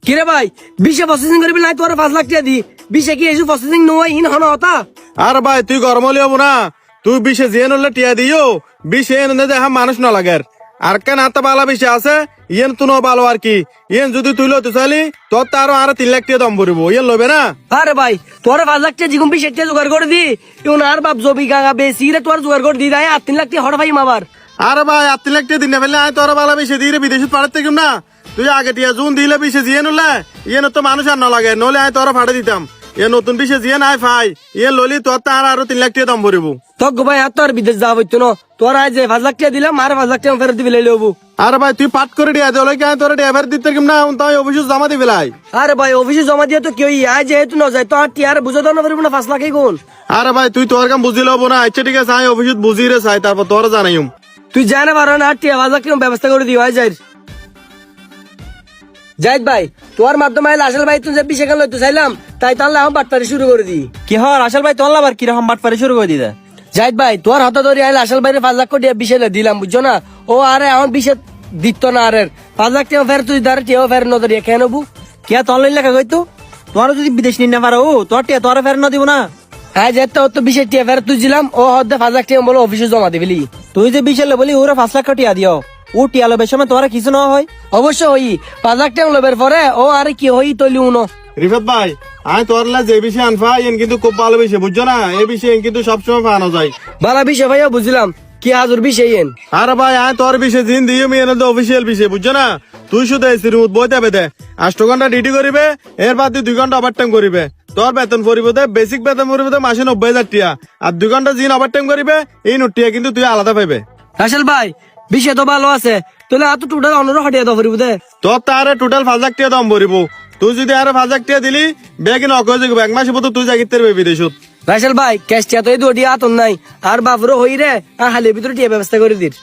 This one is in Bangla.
কিরে ভাই 20 প্রসেসিং করবি নাই তোর 5 লাখ টাকা দি 20 কি এসু প্রসেসিং নয় ইন হন হতা আর ভাই তুই গরম হলি হবো না, তুই বিশে জিয়ান হলে টিয়া দিও, বিশে এনে দেখা মানুষ না লাগে। আর কেন হাতে বালা বেশি আছে ইয়েন তুনো ভালো আর কি, ইয়েন যদি তুই লইতে চাইলি তোর তো আরো 3 লাখ টাকা দাম পড়িব, ইয়েন লবে না। আরে ভাই তোর 5 লাখ টাকা জিগুম 20 টাকা জোগাড় করে দি ইউন আর বাপ জবি গাগা বেশি রে তোর জোগাড় করে দি দাই 3 লাখ টাকা হড় ভাই মাবার। আরে ভাই 3 লাখ টাকা দিন ফেললে আয় তোর বালা বেশি দিয়ে বিদেশে পাঠাতে কিম না, তুই আগে টিয়া জুন দিলে বিশে জিয়ান হলে ইয়েন তো মানুষ আর না লাগে, নলে আয় তোর ফাটে দিতাম। এ নতুন বিশে জিয়ান আয় ফাই ইয়েন ললি তোর তো আরো 3 লাখ টাকা দাম পড়িব। তক ভাই আর তোর বিদেশ যাওয়া হইতো না, তোর আজ 5 লাখ টাকা দিলাম আর 5 লাখ টাকা ফেরত দিবি লইলে হবো। আরে ভাই তুই পাট করে দিয়া দে কি তোর ড্রাইভার দিতে কিম না, তাই অফিসে জমা দিবি লাই। আরে ভাই অফিসে জমা দিয়ে তো কেউ আজ যেহেতু না যায় তো আর টিয়ার বুঝে দাও না পারবো না 5 লাখই কোন। আরে ভাই তুই তোর কাম বুঝি লব না, আচ্ছা ঠিক আছে আমি অফিসে বুঝি রে চাই তারপর তোর জানাইম। তুই জায় না পারো না আর টিয়া 5 লাখ টাকা ব্যবস্থা করে দিও আজ যাই। জাহিদ ভাই তোর মাধ্যমে আসল ভাই তুই যে 20 টাকা লইতে চাইলাম তাই তাহলে আমি বাটপারি শুরু করে দি। কি হয় আসল ভাই তোর আবার কিরকম বাটপারি শুরু করে দিতে? জাহিদ ভাই তোর হাতে ধরে আইলে আসল ভাইরে 5 লাখ টাকা 20 দিলাম বুঝছো না, ও আরে আমার 20 দিত না আরে 5 লাখ টাকা ফের তুই দাঁড়ে টিয়া ফের ন ধরিয়া কেন বু কে তোর লেখা কইতো তোর যদি বিদেশ নিয়ে না পারো তোর টিয়া তোর ফের না দিব না। হ্যাঁ যেতে তো 20 টাকা ফের তুই দিলাম ও হদ্দে 5 লাখ টাকা বলে অফিসে জমা দিবি। তুই যে বিশালে বলি ওরা 5 লাখ টিয়া দিও, ও টিয়া লবের সময় তোরা কিছু না হয়। অবশ্য হই 5 লাখ টাকা লবের পরে ও আরে কি হই তৈলি উনো। রিফাত ভাই আমি তোর লা যে বিষয়ে আনফা ইন কিন্তু খুব ভালো বিষয় বুঝছো না, এই বিষয়ে কিন্তু সবসময় পানো যায়। বালা বিষয় ভাইয়া বুঝলাম কি হাজুর বিষয় এন। আরে ভাই আমি তোর বিষয়ে দিন দিয়ে মেয়ে তো অফিসিয়াল বিষয় বুঝছো না, তুই শুধু এসি রুম বইতে বেদে 8 ঘন্টা ডিউটি করিবে, এর বাদ 2 ঘন্টা ওভার টাইম করিবে, তোর বেতন পরিবে দে বেসিক বেতন পরিবে দে মাসে 90,000 টাকা, আর 2 ঘন্টা জিন ওভার টাইম করিবে এই নোটিয়া কিন্তু তুই আলাদা পাইবে। আসল ভাই বিষয় তো ভালো আছে তাহলে এত টোটাল অন্য হটিয়া দাও ফুরিব দে। তোর তারে টোটাল 5 লাখ টাকা দাম ভরিব, তুই যদি আরো 5 লাখ টাকা দিলি বেগে নকয়ে যাবো 1 মাসের মতো তুই জাগিতে পারবি বিদেশত। রাইসাল ভাই ক্যাশ টিয়া তো এই দুটি আতন নাই আর বাবুরও হই রে আর হালের ভিতরে টিয়া ব্যবস্থা করে দির।